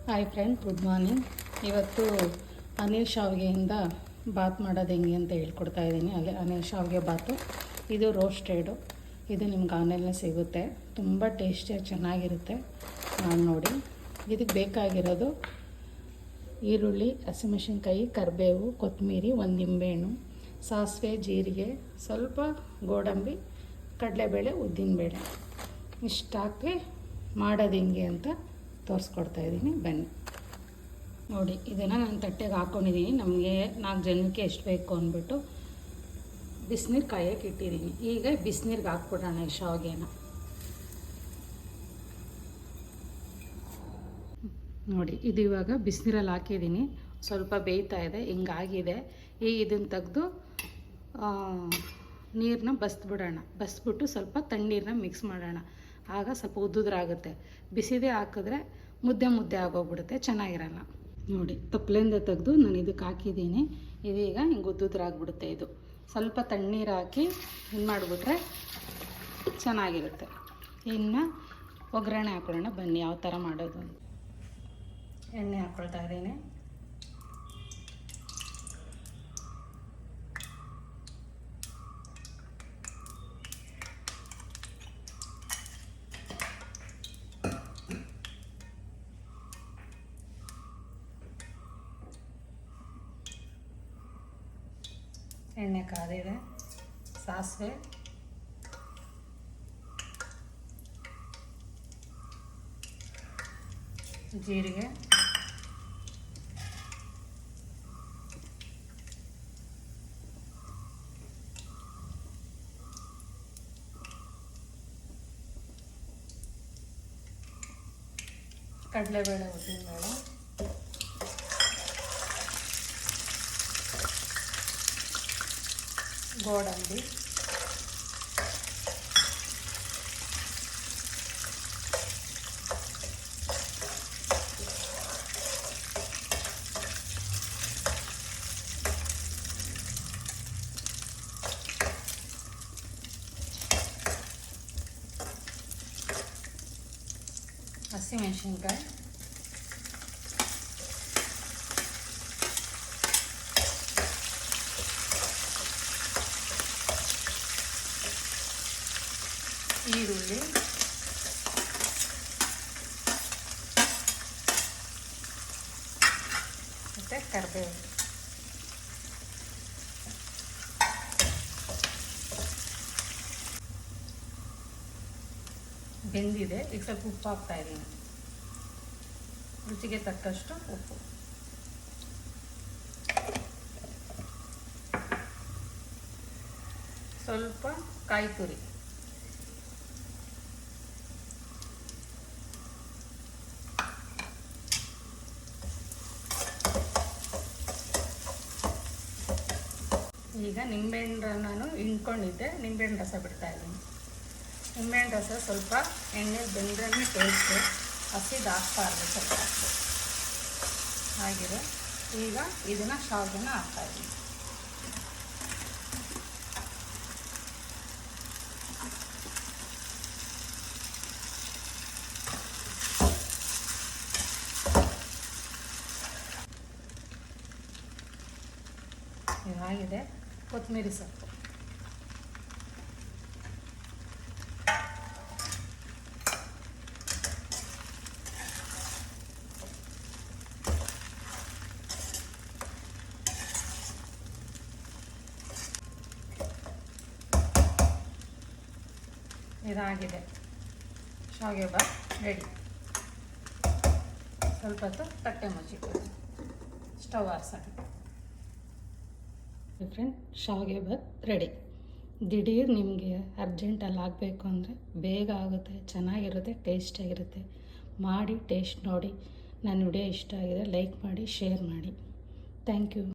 Hi friend, good morning. ಇವತ್ತು ಅನಿಲ್ ಶಾವಿಗೆಯಿಂದ ಬಾತ್ ಮಾಡೋದು ಹೆಂಗೆ ಅಂತ ಹೇಳ್ಕೊಡ್ತಾ ಇದ್ದೀನಿ. ಅನಿಲ್ ಶಾವಿಗೆ ಬಾತು. ಇದು ರೋಸ್ಟೆಡು. ಇದು ನಿಮ್ಗೆ ಆನ್ಲೈನಲ್ಲಿ ಸಿಗುತ್ತೆ. ತುಂಬ ಟೇಸ್ಟಿಯಾಗಿ ಚೆನ್ನಾಗಿರುತ್ತೆ. ನೋಡಿ, ಇದಕ್ಕೆ ಬೇಕಾಗಿರೋದು ಈರುಳ್ಳಿ, ಹಸಿಮೆಣಸಿನ್ಕಾಯಿ, ಕರಿಬೇವು, ಕೊತ್ತಂಬರಿ, ಒಂದು ನಿಂಬೆಹಣ್ಣು, ಸಾಸಿವೆ, ಜೀರಿಗೆ, ಸ್ವಲ್ಪ ಗೋಡಂಬಿ, ಕಡಲೆಬೇಳೆ, ಉದ್ದಿನಬೇಳೆ ಇಷ್ಟು ಹಾಕಿ ಮಾಡೋದು ಹೆಂಗೆ ಅಂತ ತೋರಿಸ್ಕೊಡ್ತಾಯಿದ್ದೀನಿ. ಬನ್ನಿ ನೋಡಿ. ಇದನ್ನು ನಾನು ತಟ್ಟೆಗೆ ಹಾಕ್ಕೊಂಡಿದ್ದೀನಿ. ನಮಗೆ 4 ಜನಕ್ಕೆ ಎಷ್ಟು ಬೇಕು ಅಂದ್ಬಿಟ್ಟು ಬಿಸಿನೀರು ಕಾಯೋಕ್ಕೆ ಇಟ್ಟಿದ್ದೀನಿ. ಈಗ ಬಿಸಿನೀರಿಗೆ ಹಾಕ್ಬಿಡೋಣ ಈ ಶಾವಿಗೆನ. ನೋಡಿ, ಇದು ಇವಾಗ ಬಿಸಿನೀರಲ್ಲಿ ಹಾಕಿದ್ದೀನಿ. ಸ್ವಲ್ಪ ಬೇಯ್ತಾ ಇದೆ, ಹಿಂಗಾಗಿದೆ. ಈಗ ಇದನ್ನು ತೆಗೆದು ನೀರನ್ನ ಬಸ್ಬಿಡೋಣ. ಬಸ್ಬಿಟ್ಟು ಸ್ವಲ್ಪ ತಣ್ಣೀರನ್ನ ಮಿಕ್ಸ್ ಮಾಡೋಣ. ಆಗ ಸ್ವಲ್ಪ ಉದ್ದುದ್ರಾಗುತ್ತೆ. ಬಿಸಿದೇ ಹಾಕಿದ್ರೆ ಮುದ್ದೆ ಆಗೋಗ್ಬಿಡುತ್ತೆ, ಚೆನ್ನಾಗಿರಲ್ಲ. ನೋಡಿ, ತಪ್ಪಲೆಯಿಂದ ತೆಗೆದು ನಾನು ಇದಕ್ಕೆ ಹಾಕಿದ್ದೀನಿ. ಇದೀಗ ಹಿಂಗೆ ಉದ್ದುದ್ರಾಗ್ಬಿಡುತ್ತೆ. ಇದು ಸ್ವಲ್ಪ ತಣ್ಣೀರು ಹಾಕಿ ಹಿಂಗೆ ಮಾಡಿಬಿಟ್ರೆ ಚೆನ್ನಾಗಿರುತ್ತೆ. ಇನ್ನು ಒಗ್ಗರಣೆ ಹಾಕೊಳ್ಳೋಣ. ಬನ್ನಿ ಯಾವ ಥರ ಮಾಡೋದು ಅಂತ. ಎಣ್ಣೆ ಹಾಕ್ಕೊಳ್ತಾ ಇದ್ದೀನಿ. ಎಣ್ಣೆ ಕಾದಿದೆ. ಸಾಸಿವೆ, ಜೀರಿಗೆ, ಕಡಲೆಬೇಳೆ, ಉದ್ದಿನಬೇಳೆ, ಗೋಡಂಬಿ, ಹಸಿಮೆಣಸಿನ್ಕಾಯಿ, ಈರುಳ್ಳಿ, ಮತ್ತು ಕರಿಬೇವು. ಬೆಂದಿದೆ. ಈಗ ಸ್ವಲ್ಪ ಉಪ್ಪು ಹಾಕ್ತಾ ಇದ್ದೀನಿ. ರುಚಿಗೆ ತಕ್ಕಷ್ಟು ಉಪ್ಪು. ಸ್ವಲ್ಪ ಕಾಯಿ ತುರಿ. ಈಗ ನಿಂಬೆಹಣ್ಣು ನಾನು ಹಿಂಡ್ಕೊಂಡಿದ್ದೆ. ನಿಂಬೆಹಣ್ಣು ರಸ ಬಿಡ್ತಾ ಇದ್ದೀನಿ. ನಿಂಬೆಹಣ್ಣು ರಸ ಸ್ವಲ್ಪ ಎಣ್ಣೆ ಬೆಂದ್ರೆ ಟೇಸ್ಟು. ಹಸಿದು ಹಾಕ್ಬಾರ್ದು, ಸ್ವಲ್ಪ ಹಾಗಿದೆ. ಈಗ ಇದನ್ನು ಶಾವಿಗೆನ ಹಾಕ್ತಾಯಿದ್ದೀನಿ. ಇದಾಗಿದೆ. ಕೊತ್ತಂಬರಿ ಸೊಪ್ಪು, ಇದಾಗಿದೆ. ಶಾವಿಗೆ ಬಾತ್ ರೆಡಿ. ಸ್ವಲ್ಪ ಹೊತ್ತು ತಟ್ಟೆ ಮುಚ್ಚಿಕೊಳ್ಳಿ. ಸ್ಟವ್ ಆರಿಸೋಣ. ಫ್ರೆಂಡ್, ಶಾವಿಗೆ ಬಾತ್ ರೆಡಿ. ದಿಢೀರ್ ನಿಮಗೆ ಅರ್ಜೆಂಟಲ್ಲಿ ಆಗಬೇಕು ಅಂದರೆ ಬೇಗ ಆಗುತ್ತೆ, ಚೆನ್ನಾಗಿರುತ್ತೆ, ಟೇಸ್ಟಿಯಾಗಿರುತ್ತೆ. ಮಾಡಿ ಟೇಸ್ಟ್ ನೋಡಿ. ನನ್ನ ವಿಡಿಯೋ ಇಷ್ಟ ಆಗಿದೆ ಲೈಕ್ ಮಾಡಿ, ಶೇರ್ ಮಾಡಿ. Thank you.